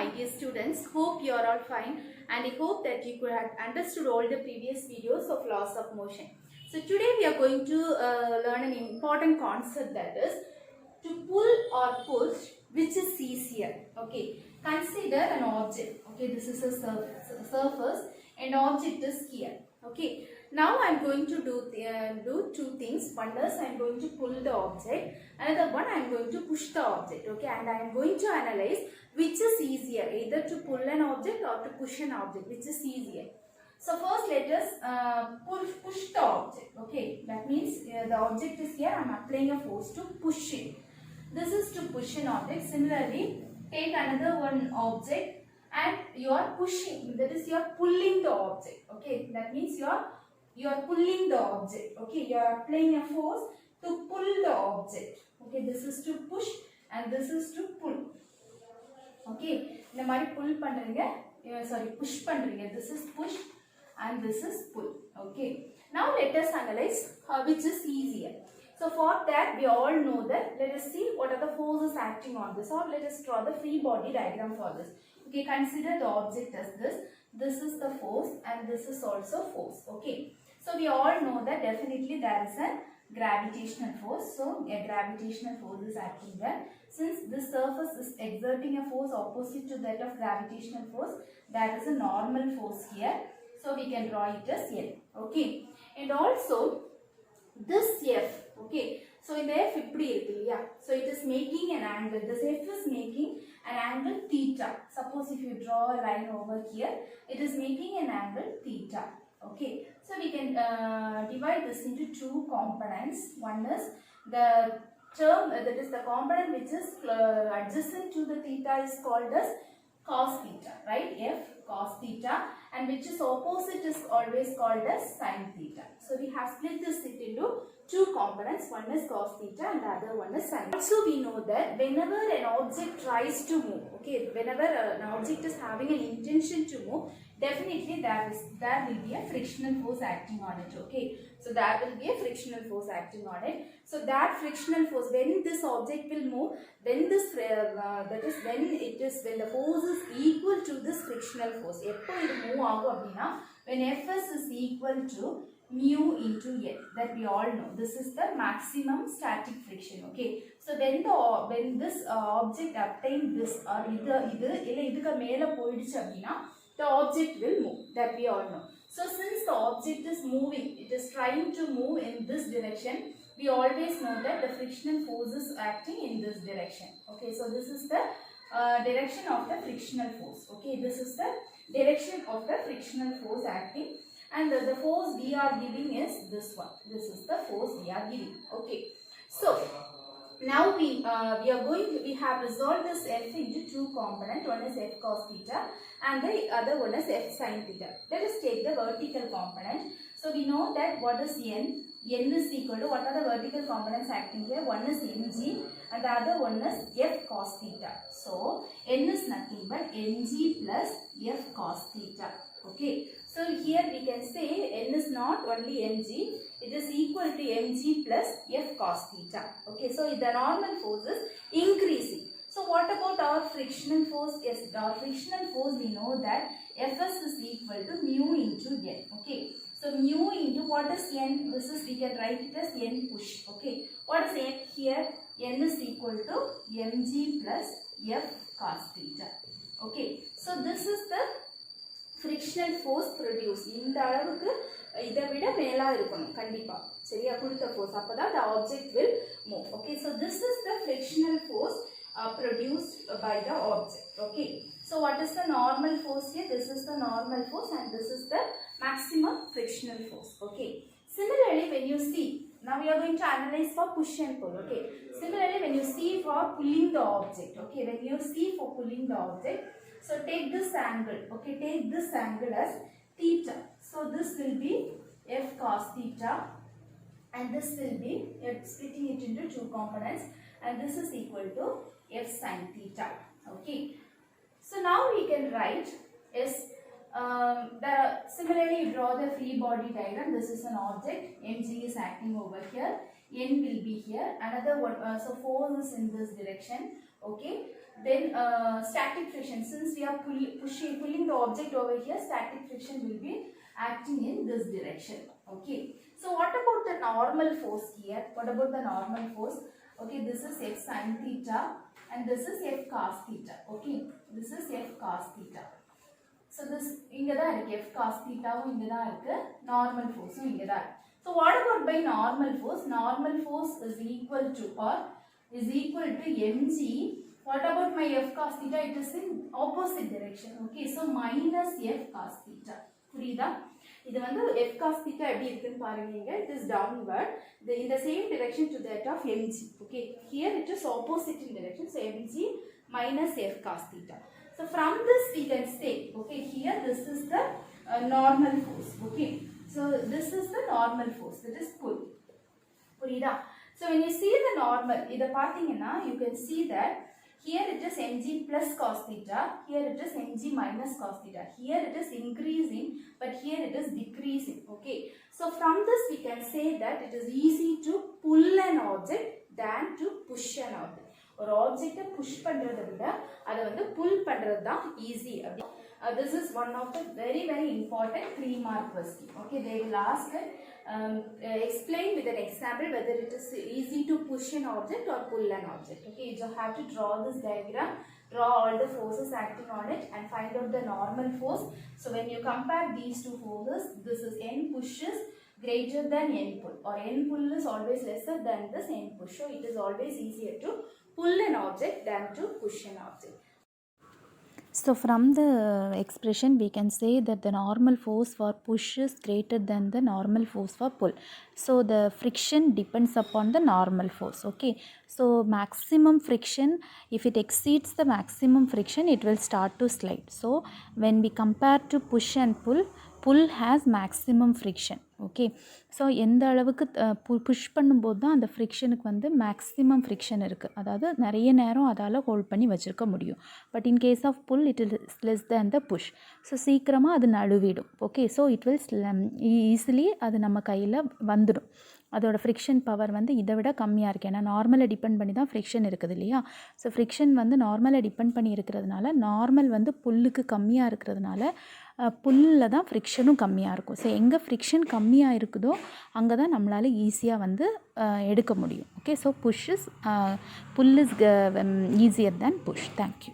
my dear students. Hope you are all fine and I hope that you could have understood all the previous videos of laws of motion. So today we are going to learn an important concept, that is to pull or push, which is easier. Okay, consider an object. Okay, this is a surface and object is here. Okay, now I am going to do two things. One is I am going to pull the object, another one I am going to push the object. Okay, and I am going to analyze which is easier, either to pull an object or to push an object, which is easier. So first let us push the object. Okay, that means the object is here, I am applying a force to push it. This is to push an object. Similarly, take another one object and you are pushing, that is you are pulling the object. Okay, that means you are pulling the object. Okay, you are applying a force to pull the object. Okay, this is to push and this is to pull. Okay, இந்த மாதிரி pull பண்றீங்க, sorry, push பண்றீங்க. This is push and this is pull. Okay, now let us analyze which is easier. So for that we all know that, let us see what are the forces acting on this, or let us draw the free body diagram for this. Okay, consider the object as this. This is the force and this is also force. Okay, so we all know that definitely there is a gravitational force. So a gravitational force is acting there. Since this surface is exerting a force opposite to that of gravitational force, there is a normal force here. So we can draw it as L. Okay, and also this F. Okay, so in the F ipdi irukku illaya, so it is making an angle. This F is making an angle theta. Suppose if you draw a line over here, it is making an angle theta. Okay, so we can divide this into two components. One is the term, that is the component which is adjacent to the theta is called as cos theta, right? F cos theta, and which is opposite is always called as sin theta. So we have split this into two components. One is cos theta and the other one is sin. Also we know that whenever an object tries to move, okay, whenever an object is having an intention to move, definitely there will be a frictional force acting on it. Okay, so there will be a frictional force acting on it. So that frictional force, when this object will move, when this that is when the force is equal to this frictional force. எப்போ இது move ஆகும் அப்படினா when Fs is equal to mu into L, that we all know. This is the maximum static friction. Okay, so when this object obtain this, or இது இல்ல இதுக்கு மேல போயிடுச்சு அப்படினா the object will move, that we all know. So since the object is moving, it is trying to move in this direction, we always know that the frictional force is acting in this direction. Okay, so this is the direction of the frictional force. Okay, this is the direction of the frictional force acting, and the force we are giving is this one. This is the force we are giving. Okay, so now we have resolved this F into two components. One is F cos theta and the other one is F sin theta. Let us take the vertical component. So we know that what is N? N is equal to, what are the vertical components acting here? One is mg and the other one is F cos theta. So N is nothing but mg plus F cos theta. Okay, so here we can say N is not only mg, it is equal to mg plus F cos theta. Okay, so the normal force is increasing. So what about our frictional force? Yes, our frictional force, we know that Fs is equal to mu into N. Okay, so mu into, what is N? This is, we can write it as N push. Okay, what is N here? N is equal to mg plus F cos theta. Okay, so this is the frictional force produced. இந்த அளவுக்கு இதை விட மேலா இருக்கணும் கண்டிப்பா, சரியா? கொடுத்த force, அப்பதான் the object will move. Okay, so this is the frictional force produced by the object. Okay, so what is the normal force here? This is the normal force and this is the maximum frictional force. Okay, similarly when you see, now we are going to analyze for push and pull. Okay, similarly when you see for pulling the object, okay, when you see for pulling the object, so take this angle. Okay, take this angle as theta. So this will be F cos theta and this will be, splitting it into two components, and this is equal to F sin theta. Okay, so now we can write as similarly you draw the free body diagram. This is an object, mg is acting over here, N will be here, another one, so force is in this direction. Okay, Then static friction, since we are pulling the object over here, static friction will be acting in this direction. Okay. So what about the normal force here? What about the normal force? Okay, this is F sin theta and this is F cos theta. Okay, this is F cos theta. So this inga da irukku, F cos theta inga da irukku, normal force inga da. So what about by normal force? Normal force is equal to mg. What about my F cos theta? It is in opposite direction. Okay, so minus F cos theta. புரியுதா? இது வந்து F cos theta எப்படி இருக்குன்னு பாருங்க. It is downward in the same direction to that of mg. Okay, here it is opposite in direction, so mg minus F cos theta. So from this we can say, okay, here this is the normal force. Okay, so this is the normal force, that is pull. புரியுதா? So when you see the normal, இத பாத்தீங்கன்னா you can see that here it is mg plus cos theta, here it is mg minus cos theta. Here it is increasing, but here it is decreasing. Okay, so from this we can say that it is easy to pull an object than to push an object. ஒரு ஆப்ஜெக்ட்டை push பண்றதை விட அதை வந்து புல் பண்றது தான் easy. This is one of the very important 3 mark question. Okay, they will ask explain with an example whether it is easy to push an object or pull an object. Okay, you have to draw this diagram, draw all the forces acting on it and find out the normal force. So when you compare these two forces, this is n pushes greater than n pull, or n pull is always lesser than this n push. So it is always easier to pull an object than to push an object. So from the expression we can say that the normal force for push is greater than the normal force for pull. So the friction depends upon the normal force. Okay, so maximum friction, if it exceeds the maximum friction, it will start to slide. So when we compare to push and pull has maximum friction. Okay, so எந்த அளவுக்கு push பண்ணும்போது தான் அந்த ஃப்ரிக்ஷனுக்கு வந்து maximum friction இருக்குது, அதாவது நிறைய நேரம் அதால் ஹோல்ட் பண்ணி வச்சுருக்க முடியும். But in case of pull it is less than the push. So சீக்கிரமாக அது நழுவிடும். Okay, so it will easily அது நம்ம கையில் வந்துடும். அதோட ஃப்ரிக்ஷன் பவர் வந்து இதை விட கம்மியாக இருக்குது. ஏன்னா நார்மலை டிபெண்ட் பண்ணி தான் ஃப்ரிக்ஷன் இருக்குது இல்லையா. ஸோ ஃப்ரிக்ஷன் வந்து நார்மலை டிபெண்ட் பண்ணி இருக்கிறதுனால, நார்மல் வந்து புல்லுக்கு கம்மியாக இருக்கிறதுனால புல்லில் தான் ஃப்ரிக்ஷனும் கம்மியாக இருக்கும். ஸோ எங்கே ஃப்ரிக்ஷன் கம்மியாக இருக்குதோ அங்கே தான் நம்மளால் ஈஸியாக வந்து எடுக்க முடியும். Okay, so pull is easier than push. Thank you.